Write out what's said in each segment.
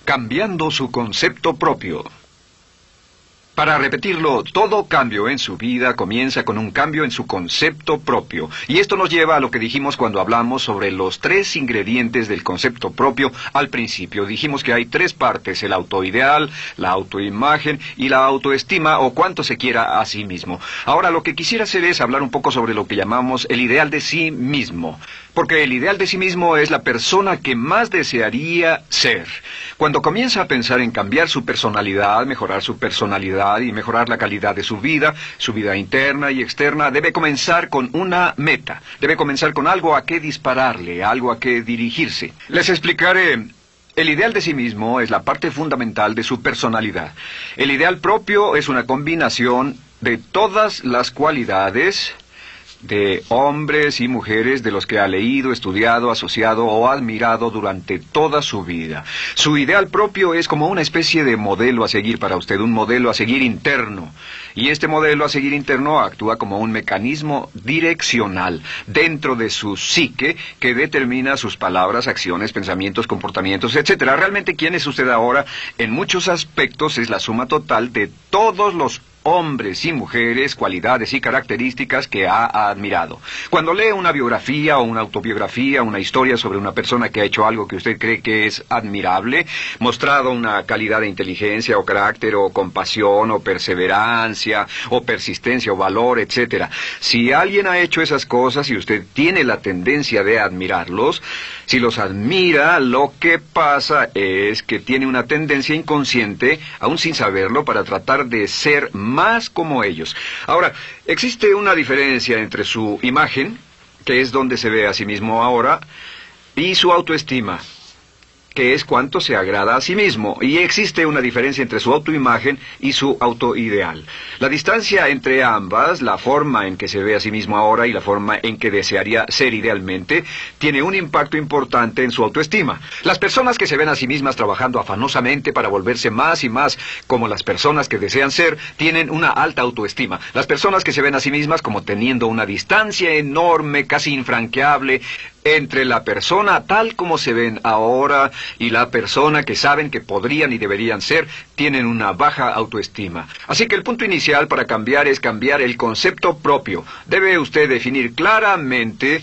Cambiando su concepto propio. Para repetirlo, todo cambio en su vida comienza con un cambio en su concepto propio. Y esto nos lleva a lo que dijimos cuando hablamos sobre los 3 ingredientes del concepto propio al principio. Dijimos que hay 3 partes: el autoideal, la autoimagen y la autoestima, o cuanto se quiera a sí mismo. Ahora, lo que quisiera hacer es hablar un poco sobre lo que llamamos el ideal de sí mismo. Porque el ideal de sí mismo es la persona que más desearía ser. Cuando comienza a pensar en cambiar su personalidad, mejorar su personalidad y mejorar la calidad de su vida interna y externa, debe comenzar con una meta. Debe comenzar con algo a qué dispararle, algo a qué dirigirse. Les explicaré. El ideal de sí mismo es la parte fundamental de su personalidad. El ideal propio es una combinación de todas las cualidades de hombres y mujeres de los que ha leído, estudiado, asociado o admirado durante toda su vida. Su ideal propio es como una especie de modelo a seguir para usted, un modelo a seguir interno. Y este modelo a seguir interno actúa como un mecanismo direccional dentro de su psique que determina sus palabras, acciones, pensamientos, comportamientos, etc. Realmente, ¿quién es usted ahora? En muchos aspectos es la suma total de todos los hombres y mujeres, cualidades y características que ha admirado. Cuando lee una biografía o una autobiografía, una historia sobre una persona que ha hecho algo que usted cree que es admirable, mostrado una calidad de inteligencia o carácter o compasión o perseverancia o persistencia o valor, etc. Si alguien ha hecho esas cosas y usted tiene la tendencia de admirarlos, si los admira, lo que pasa es que tiene una tendencia inconsciente, aún sin saberlo, para tratar de ser más como ellos. Ahora, existe una diferencia entre su imagen, que es donde se ve a sí mismo ahora, y su autoestima, que es cuánto se agrada a sí mismo. Y existe una diferencia entre su autoimagen y su autoideal. La distancia entre ambas, la forma en que se ve a sí mismo ahora y la forma en que desearía ser idealmente, tiene un impacto importante en su autoestima. Las personas que se ven a sí mismas trabajando afanosamente para volverse más y más como las personas que desean ser, tienen una alta autoestima. Las personas que se ven a sí mismas como teniendo una distancia enorme, casi infranqueable, entre la persona tal como se ven ahora y la persona que saben que podrían y deberían ser, tienen una baja autoestima. Así que el punto inicial para cambiar es cambiar el concepto propio. Debe usted definir claramente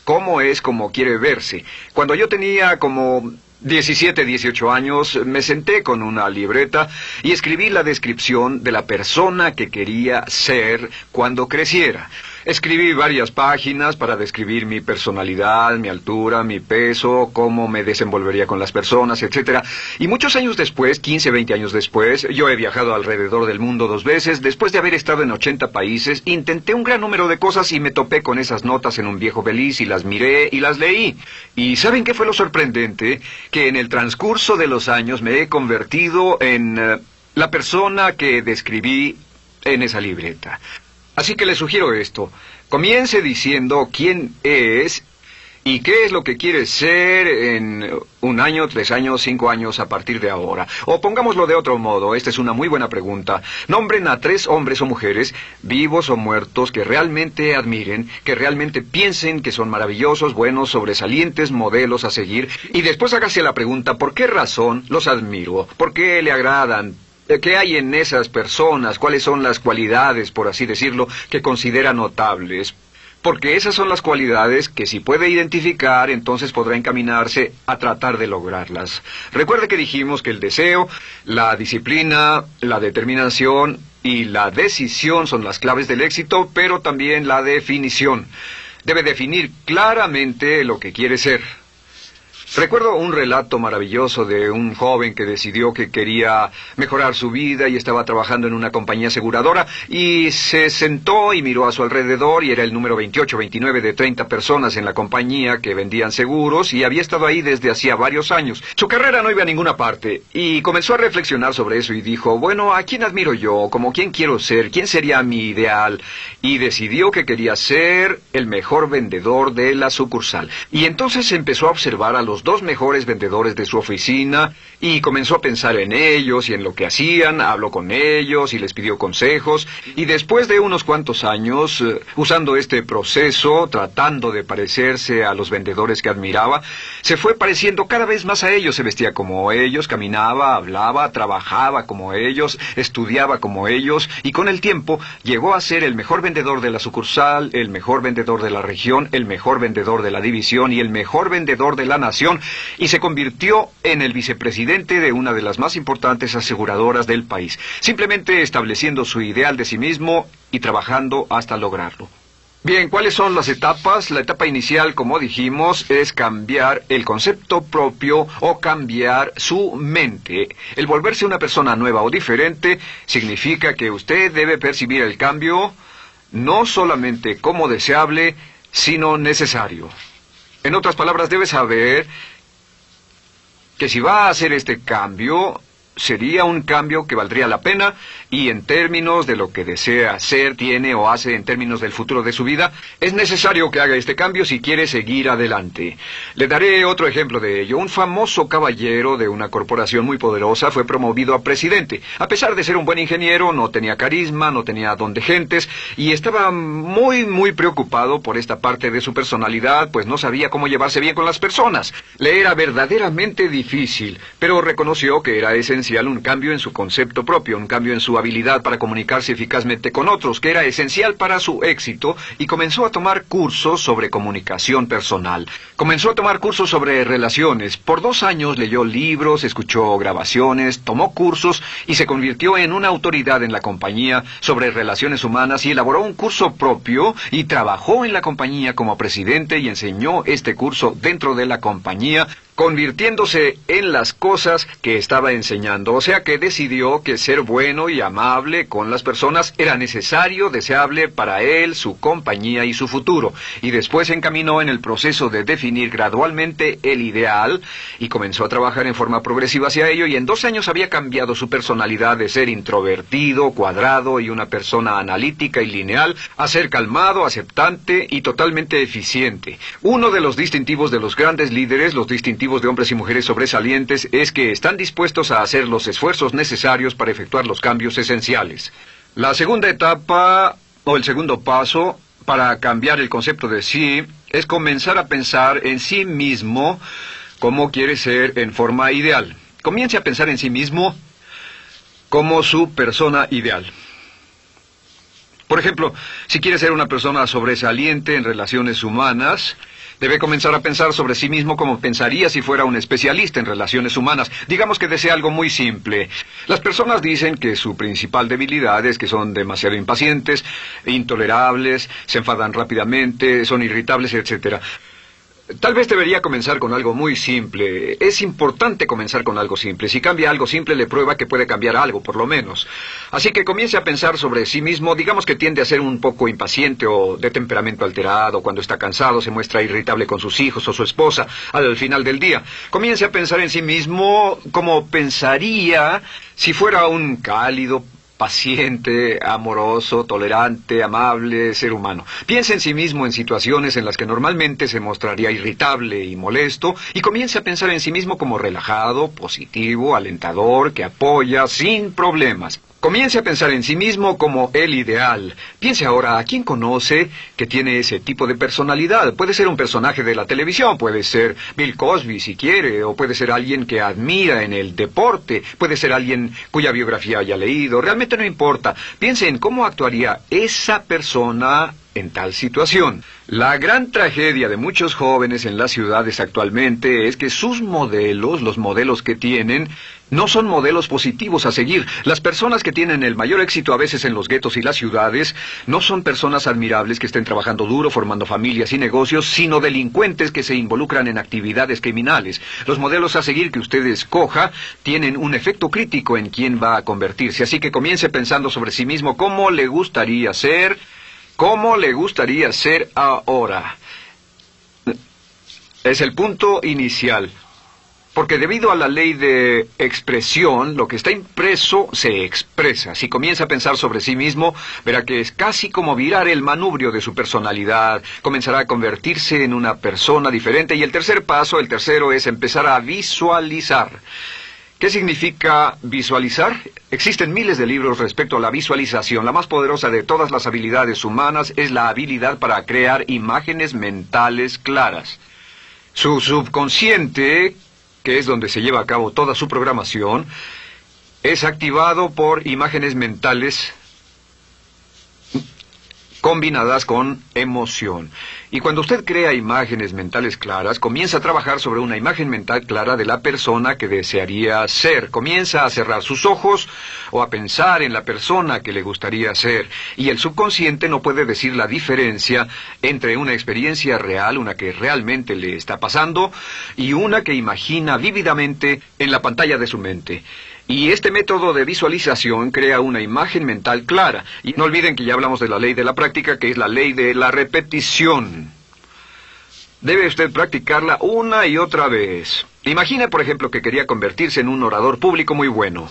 cómo es como quiere verse. Cuando yo tenía como 17, 18 años, me senté con una libreta y escribí la descripción de la persona que quería ser cuando creciera. Escribí varias páginas para describir mi personalidad, mi altura, mi peso, cómo me desenvolvería con las personas, etc. Y muchos años después, 15, 20 años después, yo he viajado alrededor del mundo 2 veces. Después de haber estado en 80 países, intenté un gran número de cosas y me topé con esas notas en un viejo beliz y las miré y las leí. ¿Y saben qué fue lo sorprendente? Que en el transcurso de los años me he convertido en la persona que describí en esa libreta. Así que le sugiero esto. Comience diciendo quién es y qué es lo que quiere ser en 1 año, 3 años, 5 años a partir de ahora. O pongámoslo de otro modo, esta es una muy buena pregunta. Nombren a 3 hombres o mujeres, vivos o muertos, que realmente admiren, que realmente piensen que son maravillosos, buenos, sobresalientes, modelos a seguir. Y después hágase la pregunta, ¿por qué razón los admiro? ¿Por qué le agradan? ¿Qué hay en esas personas? ¿Cuáles son las cualidades, por así decirlo, que considera notables? Porque esas son las cualidades que si puede identificar, entonces podrá encaminarse a tratar de lograrlas. Recuerde que dijimos que el deseo, la disciplina, la determinación y la decisión son las claves del éxito, pero también la definición. Debe definir claramente lo que quiere ser. Recuerdo un relato maravilloso de un joven que decidió que quería mejorar su vida y estaba trabajando en una compañía aseguradora y se sentó y miró a su alrededor y era el número 28, 29 de 30 personas en la compañía que vendían seguros y había estado ahí desde hacía varios años. Su carrera no iba a ninguna parte y comenzó a reflexionar sobre eso y dijo, bueno, ¿a quién admiro yo? ¿Como quién quiero ser? ¿Quién sería mi ideal? Y decidió que quería ser el mejor vendedor de la sucursal. Y entonces empezó a observar a los los 2 mejores vendedores de su oficina y comenzó a pensar en ellos y en lo que hacían, habló con ellos y les pidió consejos, y después de unos cuantos años, usando este proceso, tratando de parecerse a los vendedores que admiraba, se fue pareciendo cada vez más a ellos, se vestía como ellos, caminaba, hablaba, trabajaba como ellos, estudiaba como ellos, y con el tiempo llegó a ser el mejor vendedor de la sucursal, el mejor vendedor de la región, el mejor vendedor de la división y el mejor vendedor de la nación, y se convirtió en el vicepresidente de una de las más importantes aseguradoras del país, simplemente estableciendo su ideal de sí mismo y trabajando hasta lograrlo. Bien, ¿cuáles son las etapas? La etapa inicial, como dijimos, es cambiar el concepto propio o cambiar su mente. El volverse una persona nueva o diferente significa que usted debe percibir el cambio no solamente como deseable, sino necesario. En otras palabras, debe saber que si va a hacer este cambio, sería un cambio que valdría la pena, y en términos de lo que desea hacer, tiene o hace en términos del futuro de su vida, es necesario que haga este cambio si quiere seguir adelante. Le daré otro ejemplo de ello. Un famoso caballero de una corporación muy poderosa fue promovido a presidente. A pesar de ser un buen ingeniero, no tenía carisma, no tenía don de gentes, y estaba muy preocupado por esta parte de su personalidad, pues no sabía cómo llevarse bien con las personas. Le era verdaderamente difícil, pero reconoció que era esencial un cambio en su concepto propio, un cambio en su habilidad para comunicarse eficazmente con otros, que era esencial para su éxito, y comenzó a tomar cursos sobre comunicación personal. Comenzó a tomar cursos sobre relaciones. Por 2 años leyó libros, escuchó grabaciones, tomó cursos y se convirtió en una autoridad en la compañía sobre relaciones humanas, y elaboró un curso propio y trabajó en la compañía como presidente y enseñó este curso dentro de la compañía, convirtiéndose en las cosas que estaba enseñando. O sea que decidió que ser bueno y amable con las personas era necesario, deseable para él, su compañía y su futuro. Y después se encaminó en el proceso de definir gradualmente el ideal y comenzó a trabajar en forma progresiva hacia ello, y en 2 años había cambiado su personalidad de ser introvertido, cuadrado y una persona analítica y lineal a ser calmado, aceptante y totalmente eficiente. Uno de los distintivos de los grandes líderes, los distintivos de hombres y mujeres sobresalientes, es que están dispuestos a hacer los esfuerzos necesarios para efectuar los cambios esenciales. La segunda etapa, o el segundo paso, para cambiar el concepto de sí, es comenzar a pensar en sí mismo como quiere ser en forma ideal. Comience a pensar en sí mismo como su persona ideal. Por ejemplo, si quiere ser una persona sobresaliente en relaciones humanas, debe comenzar a pensar sobre sí mismo como pensaría si fuera un especialista en relaciones humanas. Digamos que desea algo muy simple. Las personas dicen que su principal debilidad es que son demasiado impacientes, intolerables, se enfadan rápidamente, son irritables, etc. Tal vez debería comenzar con algo muy simple. Es importante comenzar con algo simple. Si cambia algo simple, le prueba que puede cambiar algo, por lo menos. Así que comience a pensar sobre sí mismo. Digamos que tiende a ser un poco impaciente o de temperamento alterado. Cuando está cansado, se muestra irritable con sus hijos o su esposa al final del día. Comience a pensar en sí mismo como pensaría si fuera un cálido, paciente, amoroso, tolerante, amable ser humano. Piense en sí mismo en situaciones en las que normalmente se mostraría irritable y molesto, y comience a pensar en sí mismo como relajado, positivo, alentador, que apoya sin problemas. Comience a pensar en sí mismo como el ideal. Piense ahora a quién conoce que tiene ese tipo de personalidad. Puede ser un personaje de la televisión, puede ser Bill Cosby si quiere, o puede ser alguien que admira en el deporte, puede ser alguien cuya biografía haya leído. Realmente no importa. Piense en cómo actuaría esa persona en tal situación. La gran tragedia de muchos jóvenes en las ciudades actualmente es que sus modelos, los modelos que tienen, no son modelos positivos a seguir. Las personas que tienen el mayor éxito a veces en los guetos y las ciudades no son personas admirables que estén trabajando duro, formando familias y negocios, sino delincuentes que se involucran en actividades criminales. Los modelos a seguir que usted escoja tienen un efecto crítico en quién va a convertirse. Así que comience pensando sobre sí mismo cómo le gustaría ser. ¿Cómo le gustaría ser ahora? Es el punto inicial. Porque debido a la ley de expresión, lo que está impreso se expresa. Si comienza a pensar sobre sí mismo, verá que es casi como virar el manubrio de su personalidad. Comenzará a convertirse en una persona diferente. Y el tercer paso, el tercero, es empezar a visualizar. ¿Qué significa visualizar? Existen miles de libros respecto a la visualización. La más poderosa de todas las habilidades humanas es la habilidad para crear imágenes mentales claras. Su subconsciente, que es donde se lleva a cabo toda su programación, es activado por imágenes mentales combinadas con emoción. Y cuando usted crea imágenes mentales claras, comienza a trabajar sobre una imagen mental clara de la persona que desearía ser. Comienza a cerrar sus ojos o a pensar en la persona que le gustaría ser. Y el subconsciente no puede decir la diferencia entre una experiencia real, una que realmente le está pasando, y una que imagina vívidamente en la pantalla de su mente. Y este método de visualización crea una imagen mental clara. Y no olviden que ya hablamos de la ley de la práctica, que es la ley de la repetición. Debe usted practicarla una y otra vez. Imagine, por ejemplo, que quería convertirse en un orador público muy bueno.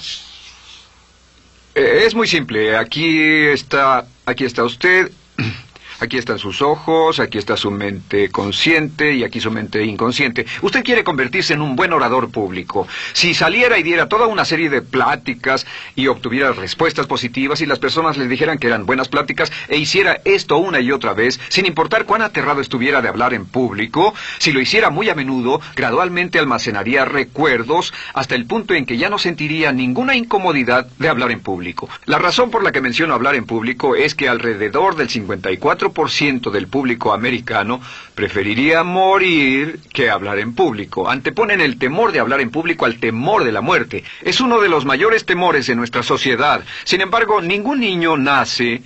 Es muy simple. Aquí está usted. Aquí están sus ojos, aquí está su mente consciente y aquí su mente inconsciente. Usted quiere convertirse en un buen orador público. Si saliera y diera toda una serie de pláticas y obtuviera respuestas positivas y las personas le dijeran que eran buenas pláticas e hiciera esto una y otra vez, sin importar cuán aterrado estuviera de hablar en público, si lo hiciera muy a menudo, gradualmente almacenaría recuerdos hasta el punto en que ya no sentiría ninguna incomodidad de hablar en público. La razón por la que menciono hablar en público es que alrededor del 54% del público americano preferiría morir que hablar en público. Anteponen el temor de hablar en público al temor de la muerte. Es uno de los mayores temores de nuestra sociedad. Sin embargo, ningún niño nace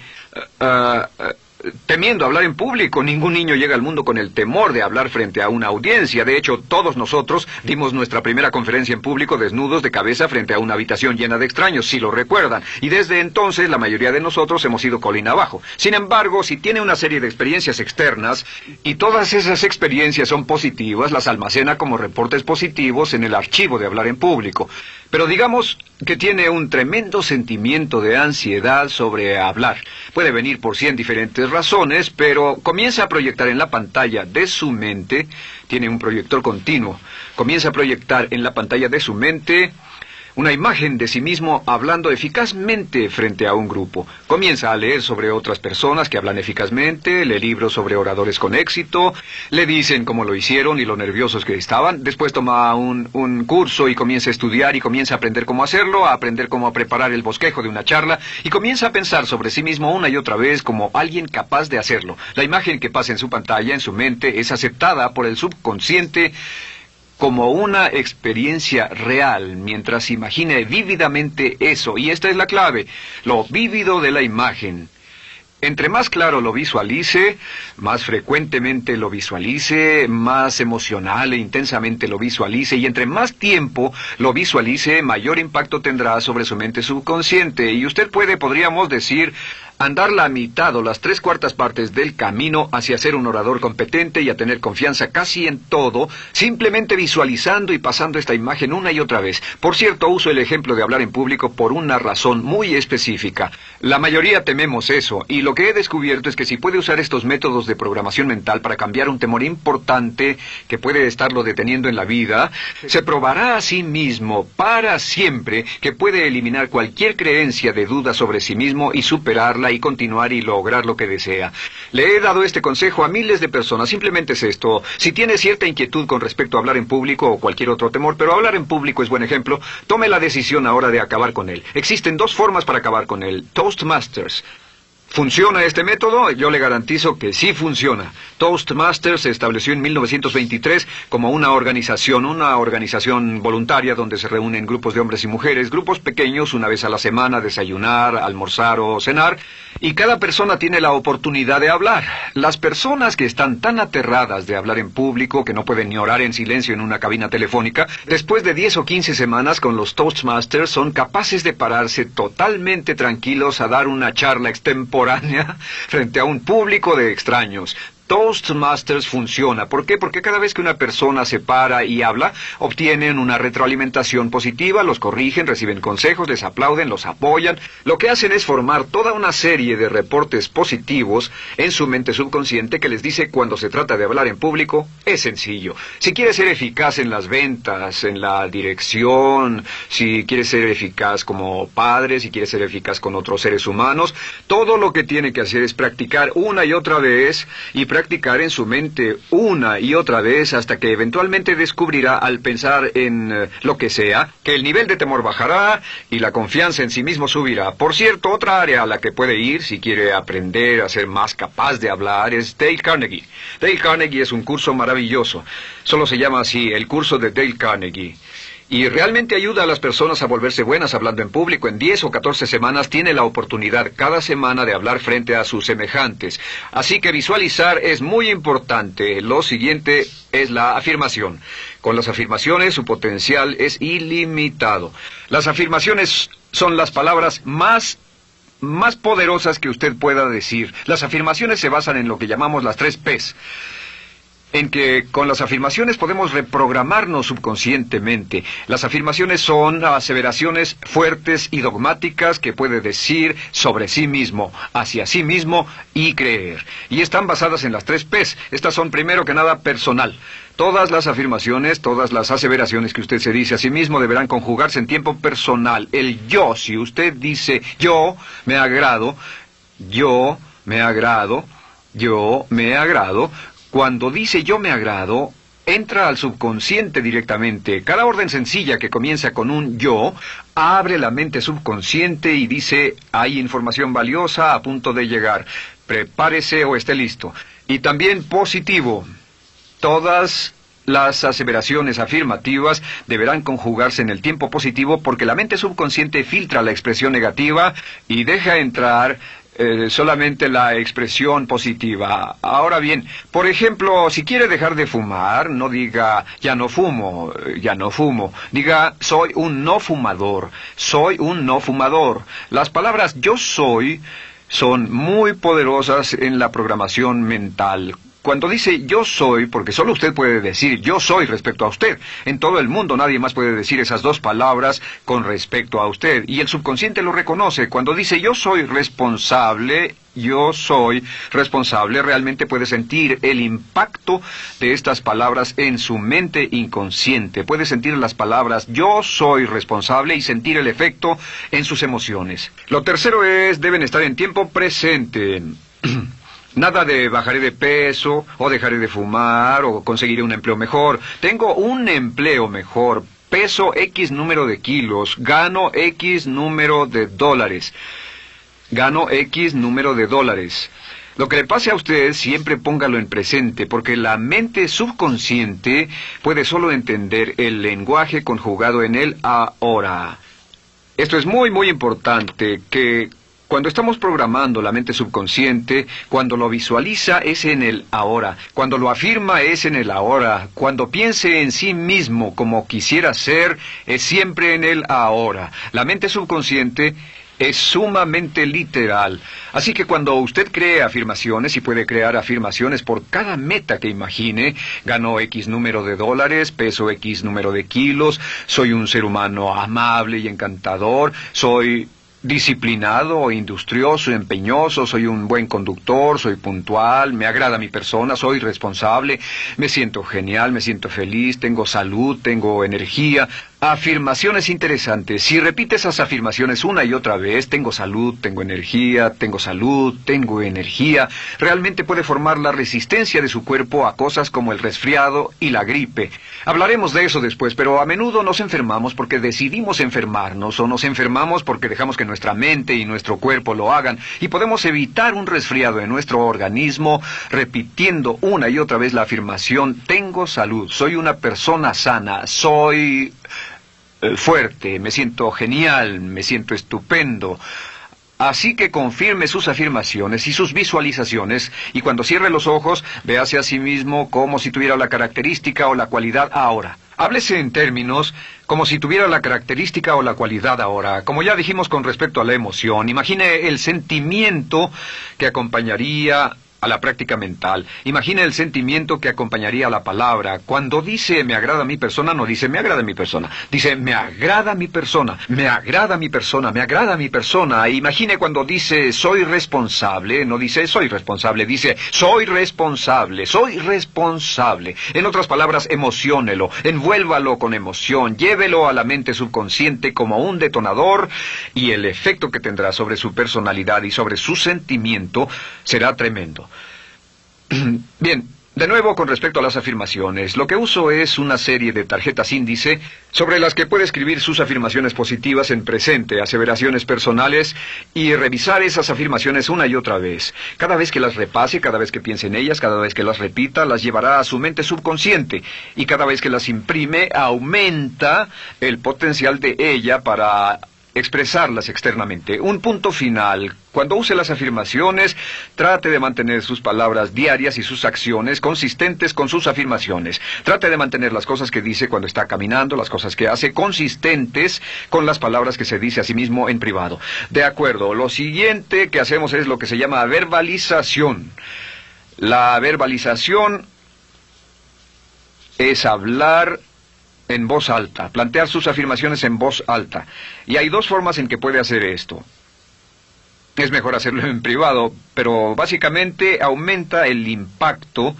temiendo hablar en público. Ningún niño llega al mundo con el temor de hablar frente a una audiencia. De hecho, todos nosotros dimos nuestra primera conferencia en público desnudos de cabeza frente a una habitación llena de extraños, si lo recuerdan. Y desde entonces la mayoría de nosotros hemos ido colina abajo. Sin embargo, si tiene una serie de experiencias externas y todas esas experiencias son positivas, las almacena como reportes positivos en el archivo de hablar en público. Pero digamos que tiene un tremendo sentimiento de ansiedad sobre hablar. Puede venir por 100 diferentes razones, pero comienza a proyectar en la pantalla de su mente, tiene un proyector continuo, comienza a proyectar en la pantalla de su mente una imagen de sí mismo hablando eficazmente frente a un grupo. Comienza a leer sobre otras personas que hablan eficazmente, lee libros sobre oradores con éxito, le dicen cómo lo hicieron y lo nerviosos que estaban. Después toma un curso y comienza a estudiar y comienza a aprender cómo hacerlo, a aprender cómo preparar el bosquejo de una charla y comienza a pensar sobre sí mismo una y otra vez como alguien capaz de hacerlo. La imagen que pasa en su pantalla, en su mente, es aceptada por el subconsciente como una experiencia real, mientras imagine vívidamente eso. Y esta es la clave, lo vívido de la imagen. Entre más claro lo visualice, más frecuentemente lo visualice, más emocional e intensamente lo visualice, y entre más tiempo lo visualice, mayor impacto tendrá sobre su mente subconsciente. Y usted podríamos decir, andar la mitad o las 3/4 partes del camino hacia ser un orador competente y a tener confianza casi en todo, simplemente visualizando y pasando esta imagen una y otra vez. Por cierto, uso el ejemplo de hablar en público por una razón muy específica. La mayoría tememos eso, y lo que he descubierto es que si puede usar estos métodos de programación mental para cambiar un temor importante que puede estarlo deteniendo en la vida, se probará a sí mismo para siempre que puede eliminar cualquier creencia de duda sobre sí mismo y superarla y continuar y lograr lo que desea. Le he dado este consejo a miles de personas. Simplemente es esto: si tiene cierta inquietud con respecto a hablar en público o cualquier otro temor, pero hablar en público es buen ejemplo, tome la decisión ahora de acabar con él. Existen 2 formas para acabar con él. Toastmasters. ¿Funciona este método? Yo le garantizo que sí funciona. Toastmasters se estableció en 1923 como una organización voluntaria donde se reúnen grupos de hombres y mujeres, grupos pequeños, una vez a la semana, desayunar, almorzar o cenar, y cada persona tiene la oportunidad de hablar. Las personas que están tan aterradas de hablar en público que no pueden ni orar en silencio en una cabina telefónica, después de 10 o 15 semanas con los Toastmasters son capaces de pararse totalmente tranquilos a dar una charla extemporánea frente a un público de extraños. Toastmasters funciona. ¿Por qué? Porque cada vez que una persona se para y habla, obtienen una retroalimentación positiva, los corrigen, reciben consejos, les aplauden, los apoyan. Lo que hacen es formar toda una serie de reportes positivos en su mente subconsciente que les dice cuando se trata de hablar en público, es sencillo. Si quieres ser eficaz en las ventas, en la dirección, si quieres ser eficaz como padre, si quieres ser eficaz con otros seres humanos, todo lo que tiene que hacer es practicar una y otra vez y practicar en su mente una y otra vez hasta que eventualmente descubrirá al pensar en lo que sea, que el nivel de temor bajará y la confianza en sí mismo subirá. Por cierto, otra área a la que puede ir si quiere aprender a ser más capaz de hablar es Dale Carnegie. Dale Carnegie es un curso maravilloso. Solo se llama así, el curso de Dale Carnegie. Y realmente ayuda a las personas a volverse buenas hablando en público. En 10 o 14 semanas tiene la oportunidad cada semana de hablar frente a sus semejantes. Así que visualizar es muy importante. Lo siguiente es la afirmación. Con las afirmaciones su potencial es ilimitado. Las afirmaciones son las palabras más poderosas que usted pueda decir. Las afirmaciones se basan en lo que llamamos las 3 Ps. En que con las afirmaciones podemos reprogramarnos subconscientemente. Las afirmaciones son aseveraciones fuertes y dogmáticas que puede decir sobre sí mismo, hacia sí mismo y creer. Y están basadas en las 3 Ps. Estas son primero que nada personal. Todas las afirmaciones, todas las aseveraciones que usted se dice a sí mismo deberán conjugarse en tiempo personal. El yo, si usted dice yo me agrado, yo me agrado, yo me agrado. Cuando dice yo me agrado, entra al subconsciente directamente. Cada orden sencilla que comienza con un yo, abre la mente subconsciente y dice, hay información valiosa a punto de llegar. Prepárese o esté listo. Y también positivo. Todas las aseveraciones afirmativas deberán conjugarse en el tiempo positivo porque la mente subconsciente filtra la expresión negativa y deja entrar solamente la expresión positiva. Ahora bien, por ejemplo, si quiere dejar de fumar, no diga ya no fumo, ya no fumo. Diga soy un no fumador, soy un no fumador. Las palabras yo soy son muy poderosas en la programación mental. Cuando dice yo soy, porque solo usted puede decir yo soy respecto a usted. En todo el mundo nadie más puede decir esas 2 palabras con respecto a usted. Y el subconsciente lo reconoce. Cuando dice yo soy responsable, realmente puede sentir el impacto de estas palabras en su mente inconsciente. Puede sentir las palabras yo soy responsable y sentir el efecto en sus emociones. Lo tercero es, deben estar en tiempo presente. Nada de bajaré de peso, o dejaré de fumar, o conseguiré un empleo mejor. Tengo un empleo mejor, peso X número de kilos, gano X número de dólares. Gano X número de dólares. Lo que le pase a usted, siempre póngalo en presente, porque la mente subconsciente puede solo entender el lenguaje conjugado en el ahora. Esto es muy, muy importante, que cuando estamos programando la mente subconsciente, cuando lo visualiza es en el ahora, cuando lo afirma es en el ahora, cuando piense en sí mismo como quisiera ser, es siempre en el ahora. La mente subconsciente es sumamente literal. Así que cuando usted cree afirmaciones, y puede crear afirmaciones por cada meta que imagine, gano X número de dólares, peso X número de kilos, soy un ser humano amable y encantador, soy disciplinado, industrioso, empeñoso, soy un buen conductor, soy puntual, me agrada mi persona, soy responsable, me siento genial, me siento feliz, tengo salud, tengo energía. Afirmaciones interesantes. Si repite esas afirmaciones una y otra vez, tengo salud, tengo energía, tengo salud, tengo energía, realmente puede formar la resistencia de su cuerpo a cosas como el resfriado y la gripe. Hablaremos de eso después, pero a menudo nos enfermamos porque decidimos enfermarnos, o nos enfermamos porque dejamos que nuestra mente y nuestro cuerpo lo hagan, y podemos evitar un resfriado en nuestro organismo repitiendo una y otra vez la afirmación, tengo salud, soy una persona sana, soy fuerte, me siento genial, me siento estupendo. Así que confirme sus afirmaciones y sus visualizaciones, y cuando cierre los ojos, véase a sí mismo como si tuviera la característica o la cualidad ahora. Háblese en términos como si tuviera la característica o la cualidad ahora. Como ya dijimos con respecto a la emoción, imagine el sentimiento que acompañaría a la práctica mental. Imagina el sentimiento que acompañaría a la palabra. Cuando dice me agrada mi persona, no dice me agrada mi persona. Dice me agrada mi persona, me agrada mi persona, me agrada mi persona. E imagine cuando dice soy responsable, no dice soy responsable, dice soy responsable, soy responsable. En otras palabras, emociónelo, envuélvalo con emoción, llévelo a la mente subconsciente como un detonador y el efecto que tendrá sobre su personalidad y sobre su sentimiento será tremendo. Bien, de nuevo con respecto a las afirmaciones, lo que uso es una serie de tarjetas índice sobre las que puede escribir sus afirmaciones positivas en presente, aseveraciones personales y revisar esas afirmaciones una y otra vez. Cada vez que las repase, cada vez que piense en ellas, cada vez que las repita, las llevará a su mente subconsciente y cada vez que las imprime, aumenta el potencial de ella para expresarlas externamente. Un punto final. Cuando use las afirmaciones, trate de mantener sus palabras diarias y sus acciones consistentes con sus afirmaciones. Trate de mantener las cosas que dice cuando está caminando, las cosas que hace, consistentes con las palabras que se dice a sí mismo en privado. De acuerdo, lo siguiente que hacemos es lo que se llama verbalización. La verbalización es hablar en voz alta, plantear sus afirmaciones en voz alta. Y hay dos formas en que puede hacer esto. Es mejor hacerlo en privado, pero básicamente aumenta el impacto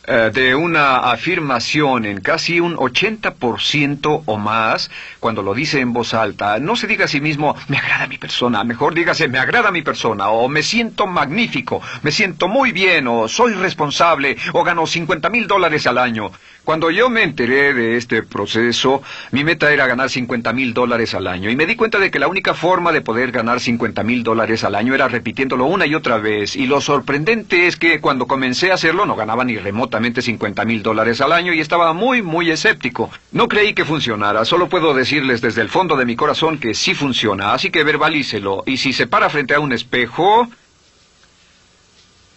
de una afirmación en casi un 80% o más cuando lo dice en voz alta. No se diga a sí mismo, me agrada mi persona, mejor dígase, me agrada mi persona, o me siento magnífico, me siento muy bien, o soy responsable, o gano $50,000 al año. Cuando yo me enteré de este proceso, mi meta era ganar $50,000 al año, y me di cuenta de que la única forma de poder ganar $50,000 al año era repitiéndolo una y otra vez, y lo sorprendente es que cuando comencé a hacerlo no ganaba ni remotamente $50,000 al año y estaba muy escéptico. No creí que funcionara, solo puedo decirles desde el fondo de mi corazón que sí funciona, así que verbalícelo, y si se para frente a un espejo,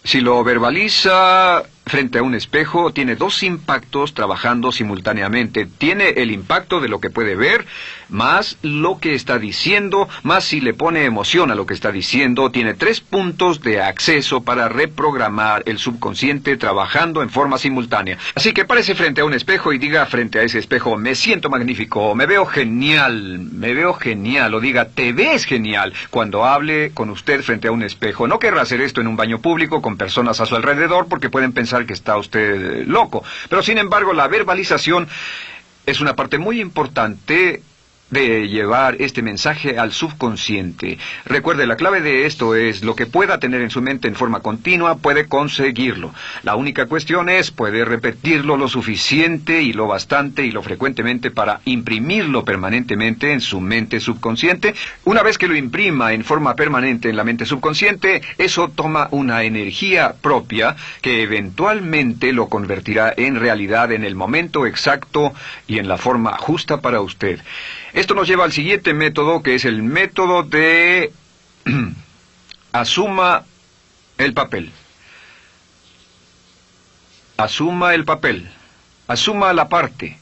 si lo verbaliza frente a un espejo, tiene dos impactos trabajando simultáneamente. Tiene el impacto de lo que puede ver, más lo que está diciendo, más si le pone emoción a lo que está diciendo. Tiene 3 puntos de acceso para reprogramar el subconsciente trabajando en forma simultánea. Así que párese frente a un espejo y diga frente a ese espejo, me siento magnífico, me veo genial, o diga, te ves genial, cuando hable con usted frente a un espejo. No querrá hacer esto en un baño público con personas a su alrededor porque pueden pensar que está usted loco. Pero sin embargo, la verbalización es una parte muy importante de llevar este mensaje al subconsciente. Recuerde, la clave de esto es lo que pueda tener en su mente en forma continua, puede conseguirlo. La única cuestión es, puede repetirlo lo suficiente y lo bastante y lo frecuentemente para imprimirlo permanentemente en su mente subconsciente. Una vez que lo imprima en forma permanente en la mente subconsciente, eso toma una energía propia que eventualmente lo convertirá en realidad en el momento exacto y en la forma justa para usted. Esto nos lleva al siguiente método, que es el método de asuma el papel. Asuma el papel. Asuma la parte.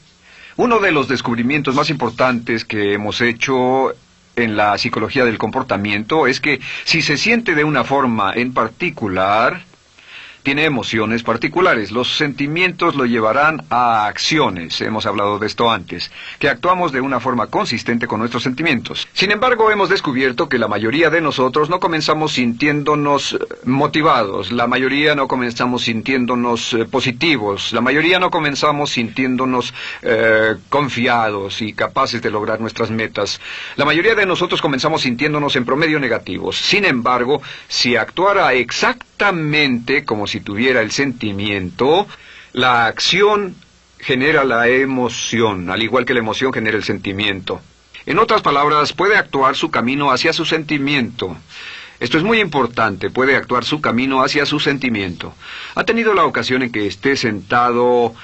Uno de los descubrimientos más importantes que hemos hecho en la psicología del comportamiento es que si se siente de una forma en particular, tiene emociones particulares. Los sentimientos lo llevarán a acciones, hemos hablado de esto antes, que actuamos de una forma consistente con nuestros sentimientos. Sin embargo, hemos descubierto que la mayoría de nosotros no comenzamos sintiéndonos motivados, la mayoría no comenzamos sintiéndonos positivos, la mayoría no comenzamos sintiéndonos confiados y capaces de lograr nuestras metas. La mayoría de nosotros comenzamos sintiéndonos en promedio negativos. Sin embargo, si actuara exactamente como si tuviera el sentimiento, la acción genera la emoción, al igual que la emoción genera el sentimiento. En otras palabras, puede actuar su camino hacia su sentimiento. Esto es muy importante, puede actuar su camino hacia su sentimiento. ¿Ha tenido la ocasión en que esté sentado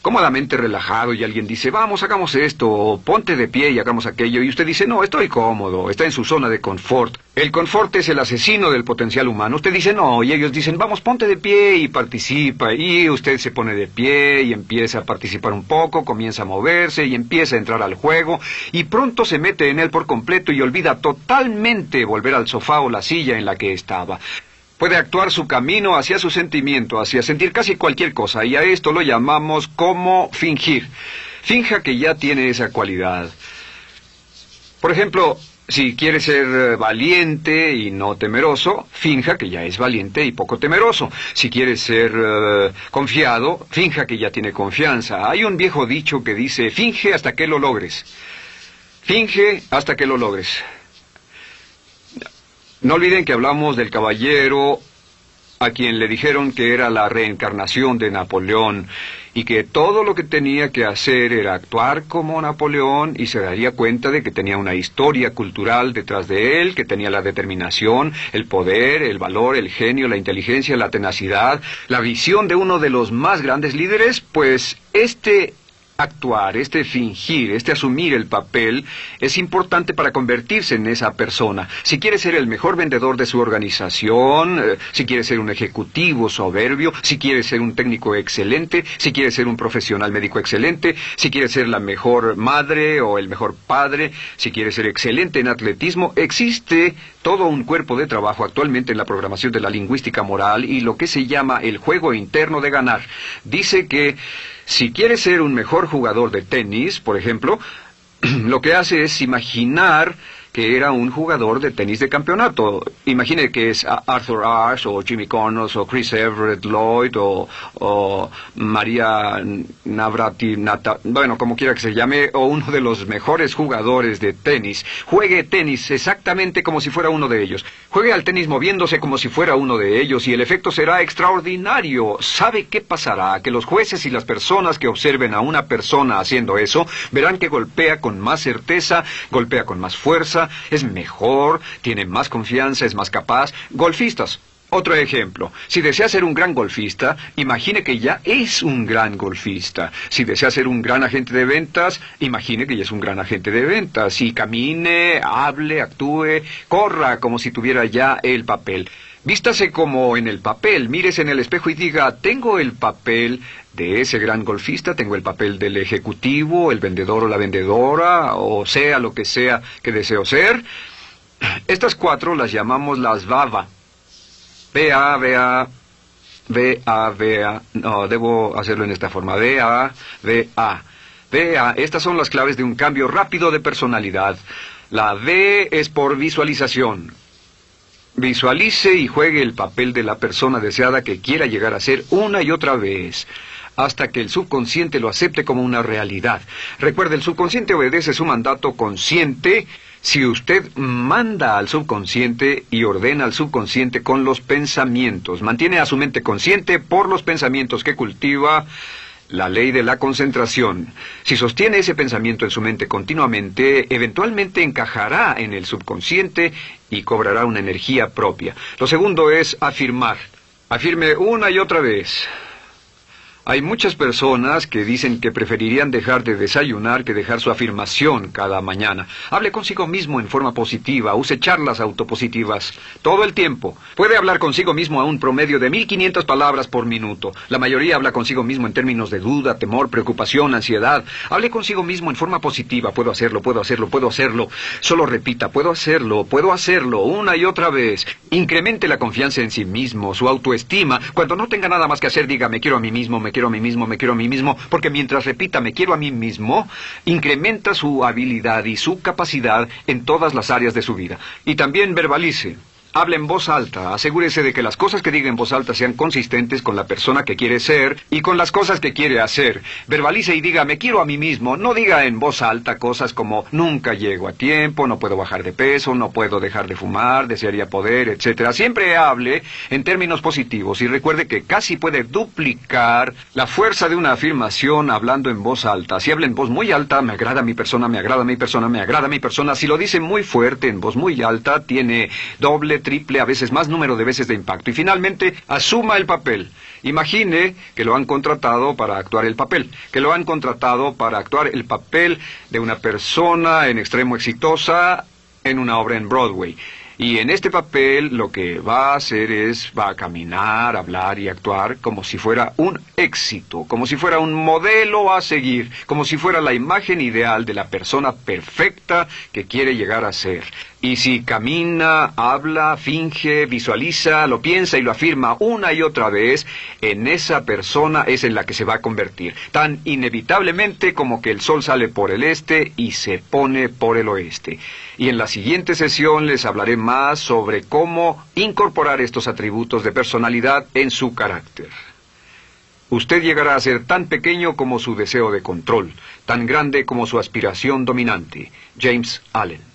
cómodamente relajado y alguien dice, vamos, hagamos esto, o ponte de pie y hagamos aquello, y usted dice, no, estoy cómodo, está en su zona de confort? El confort es el asesino del potencial humano. Usted dice, no, y ellos dicen, vamos, ponte de pie y participa, y usted se pone de pie y empieza a participar un poco, comienza a moverse y empieza a entrar al juego, y pronto se mete en él por completo y olvida totalmente volver al sofá o la silla en la que estaba. Puede actuar su camino hacia su sentimiento, hacia sentir casi cualquier cosa, y a esto lo llamamos como fingir. Finja que ya tiene esa cualidad. Por ejemplo, si quiere ser valiente y no temeroso, finja que ya es valiente y poco temeroso. Si quiere ser confiado, finja que ya tiene confianza. Hay un viejo dicho que dice, finge hasta que lo logres. Finge hasta que lo logres. No olviden que hablamos del caballero a quien le dijeron que era la reencarnación de Napoleón y que todo lo que tenía que hacer era actuar como Napoleón y se daría cuenta de que tenía una historia cultural detrás de él, que tenía la determinación, el poder, el valor, el genio, la inteligencia, la tenacidad, la visión de uno de los más grandes líderes. Pues actuar, fingir, asumir el papel, es importante para convertirse en esa persona. Si quiere ser el mejor vendedor de su organización, si quiere ser un ejecutivo soberbio, si quiere ser un técnico excelente, si quiere ser un profesional médico excelente, si quiere ser la mejor madre o el mejor padre, si quiere ser excelente en atletismo, existe todo un cuerpo de trabajo actualmente en la programación de la lingüística moral y lo que se llama el juego interno de ganar. Dice que si quiere ser un mejor jugador de tenis, por ejemplo, lo que hace es imaginar que era un jugador de tenis de campeonato. Imagine que es Arthur Ashe, o Jimmy Connors, o Chris Everett Lloyd, o María bueno, como quiera que se llame, o uno de los mejores jugadores de tenis. Juegue tenis exactamente como si fuera uno de ellos. Juegue al tenis moviéndose como si fuera uno de ellos, y el efecto será extraordinario. ¿Sabe qué pasará? Que los jueces y las personas que observen a una persona haciendo eso, verán que golpea con más certeza, golpea con más fuerza, es mejor, tiene más confianza, es más capaz. Golfistas. Otro ejemplo. Si desea ser un gran golfista, imagine que ya es un gran golfista. Si desea ser un gran agente de ventas, imagine que ya es un gran agente de ventas. Y camine, hable, actúe, corra como si tuviera ya el papel. Vístase como en el papel, mírese en el espejo y diga, tengo el papel de ese gran golfista, tengo el papel del ejecutivo, el vendedor o la vendedora, o sea lo que sea que deseo ser. Estas 4 las llamamos las VAVA. V-A, no, debo hacerlo en esta forma, V-A. Estas son las claves de un cambio rápido de personalidad. La V es por visualización. Visualice y juegue el papel de la persona deseada que quiera llegar a ser una y otra vez, hasta que el subconsciente lo acepte como una realidad. Recuerde, el subconsciente obedece su mandato consciente si usted manda al subconsciente y ordena al subconsciente con los pensamientos. Mantiene a su mente consciente por los pensamientos que cultiva. La ley de la concentración. Si sostiene ese pensamiento en su mente continuamente, eventualmente encajará en el subconsciente y cobrará una energía propia. Lo segundo es afirmar. Afirme una y otra vez. Hay muchas personas que dicen que preferirían dejar de desayunar que dejar su afirmación cada mañana. Hable consigo mismo en forma positiva, use charlas autopositivas todo el tiempo. Puede hablar consigo mismo a un promedio de 1500 palabras por minuto. La mayoría habla consigo mismo en términos de duda, temor, preocupación, ansiedad. Hable consigo mismo en forma positiva. Puedo hacerlo, puedo hacerlo, puedo hacerlo. Solo repita, puedo hacerlo, una y otra vez. Incremente la confianza en sí mismo, su autoestima. Cuando no tenga nada más que hacer, diga, me quiero a mí mismo, me quiero a mí mismo, me quiero a mí mismo, porque mientras repita me quiero a mí mismo, incrementa su habilidad y su capacidad en todas las áreas de su vida. Y también verbalice. Hable en voz alta, asegúrese de que las cosas que diga en voz alta sean consistentes con la persona que quiere ser y con las cosas que quiere hacer. Verbalice y diga, me quiero a mí mismo. No diga en voz alta cosas como, nunca llego a tiempo, no puedo bajar de peso, no puedo dejar de fumar, desearía poder, etc. Siempre hable en términos positivos y recuerde que casi puede duplicar la fuerza de una afirmación hablando en voz alta. Si habla en voz muy alta, me agrada mi persona, me agrada mi persona, me agrada mi persona. Si lo dice muy fuerte, en voz muy alta, tiene doble, triple, a veces más número de veces de impacto. Y finalmente, asuma el papel. Imagine que lo han contratado para actuar el papel, que lo han contratado para actuar el papel de una persona en extremo exitosa en una obra en Broadway. Y en este papel lo que va a hacer es, va a caminar, hablar y actuar como si fuera un éxito, como si fuera un modelo a seguir, como si fuera la imagen ideal de la persona perfecta que quiere llegar a ser. Y si camina, habla, finge, visualiza, lo piensa y lo afirma una y otra vez, en esa persona es en la que se va a convertir, tan inevitablemente como que el sol sale por el este y se pone por el oeste. Y en la siguiente sesión les hablaré más sobre cómo incorporar estos atributos de personalidad en su carácter. Usted llegará a ser tan pequeño como su deseo de control, tan grande como su aspiración dominante. James Allen.